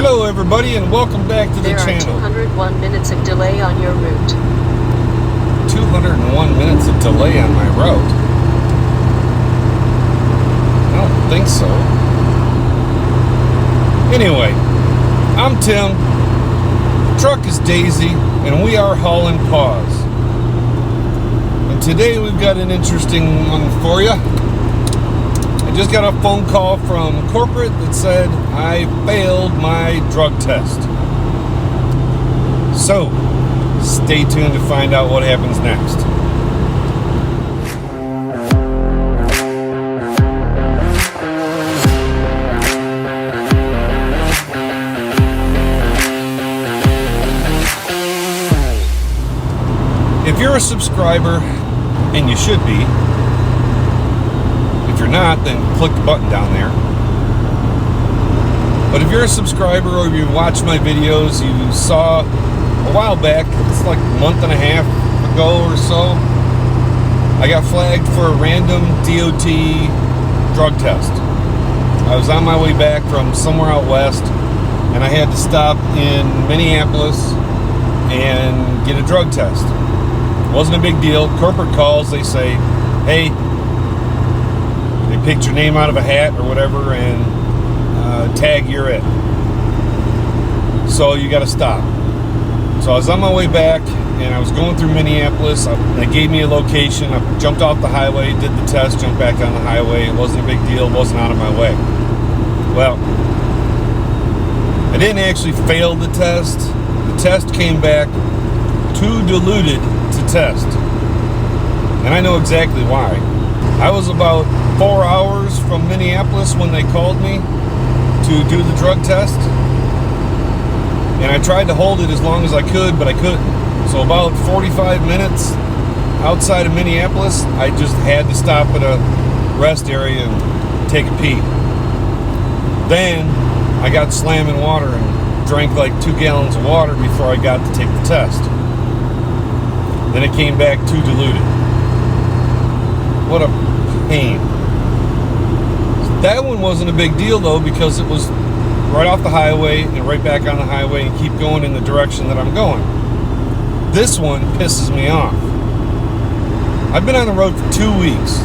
Hello everybody and welcome back to the channel. There are 201 minutes of delay on your route. 201 minutes of delay on my route? I don't think so. Anyway, I'm Tim, the truck is Daisy, and we are hauling paws. And today we've got an interesting one for you. I just got a phone call from corporate that said I failed my drug test. So, stay tuned to find out what happens next. If you're a subscriber, and you should be, if you're not, then click the button down there. But if you're a subscriber or you watch my videos, you saw a while back, it's like a month and a half ago or so, I got flagged for a random DOT drug test. I was on my way back from somewhere out west, and I had to stop in Minneapolis and get a drug test. It wasn't a big deal. Corporate calls, they say, hey, they picked your name out of a hat or whatever and tag you're it. So you got to stop. So I was on my way back and I was going through Minneapolis. They gave me a location. I jumped off the highway, did the test, jumped back on the highway. It wasn't a big deal. It wasn't out of my way. Well, I didn't actually fail the test. The test came back too diluted to test. And I know exactly why. I was about 4 hours from Minneapolis when they called me to do the drug test. And I tried to hold it as long as I could, but I couldn't. So about 45 minutes outside of Minneapolis, I just had to stop at a rest area and take a pee. Then I got slamming water and drank like 2 gallons of water before I got to take the test. Then it came back too diluted. What a pain. That one wasn't a big deal though, because it was right off the highway and right back on the highway and keep going in the direction that I'm going. This one pisses me off. I've been on the road for 2 weeks.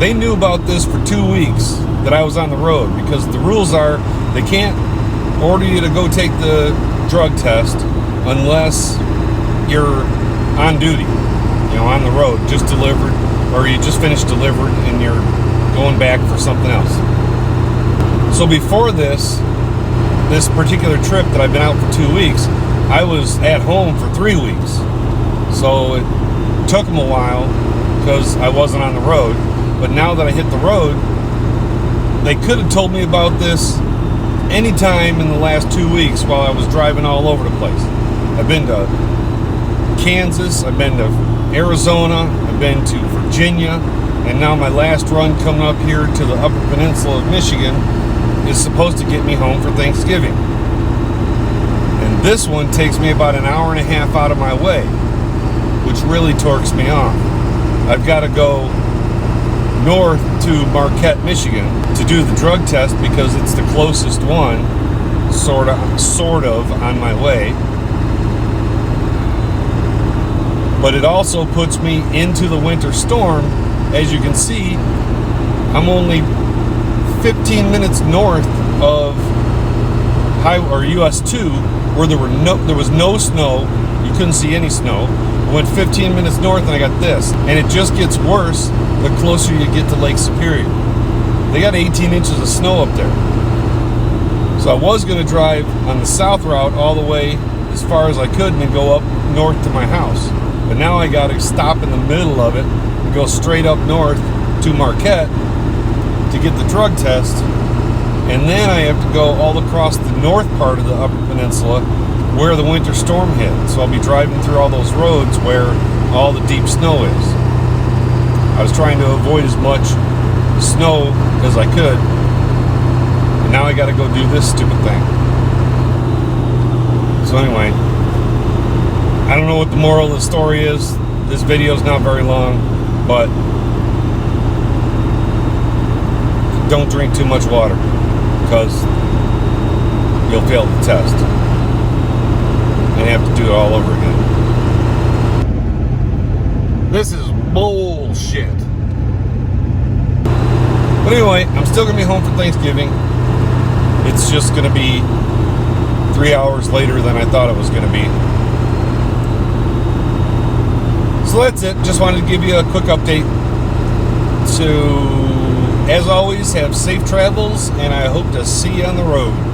They knew about this for 2 weeks that I was on the road, because the rules are they can't order you to go take the drug test unless you're on duty, you know, on the road, just delivered, or you just finished delivered and you're going back for something else. So before this particular trip that I've been out for 2 weeks, I was at home for 3 weeks. So it took them a while because I wasn't on the road. But now that I hit the road, they could have told me about this anytime in the last 2 weeks while I was driving all over the place. I've been to Kansas, I've been to Arizona, I've been to Virginia, and now my last run coming up here to the Upper Peninsula of Michigan is supposed to get me home for Thanksgiving. And this one takes me about an hour and a half out of my way, which really torques me off. I've got to go north to Marquette, Michigan to do the drug test because it's the closest one, sort of on my way. But it also puts me into the winter storm. As you can see, I'm only 15 minutes north of US 2, where there was no snow. You couldn't see any snow. I went 15 minutes north and I got this. And it just gets worse the closer you get to Lake Superior. They got 18 inches of snow up there. So I was going to drive on the south route all the way as far as I could and then go up north to my house. But now I got to stop in the middle of it and go straight up north to Marquette to get the drug test. And then I have to go all across the north part of the Upper Peninsula where the winter storm hit. So I'll be driving through all those roads where all the deep snow is. I was trying to avoid as much snow as I could. And now I got to go do this stupid thing. So anyway, I don't know what the moral of the story is. This video is not very long, but don't drink too much water, because you'll fail the test and have to do it all over again. This is bullshit. But anyway, I'm still going to be home for Thanksgiving. It's just going to be 3 hours later than I thought it was going to be. So that's it. Just wanted to give you a quick update. So, as always, have safe travels, and I hope to see you on the road.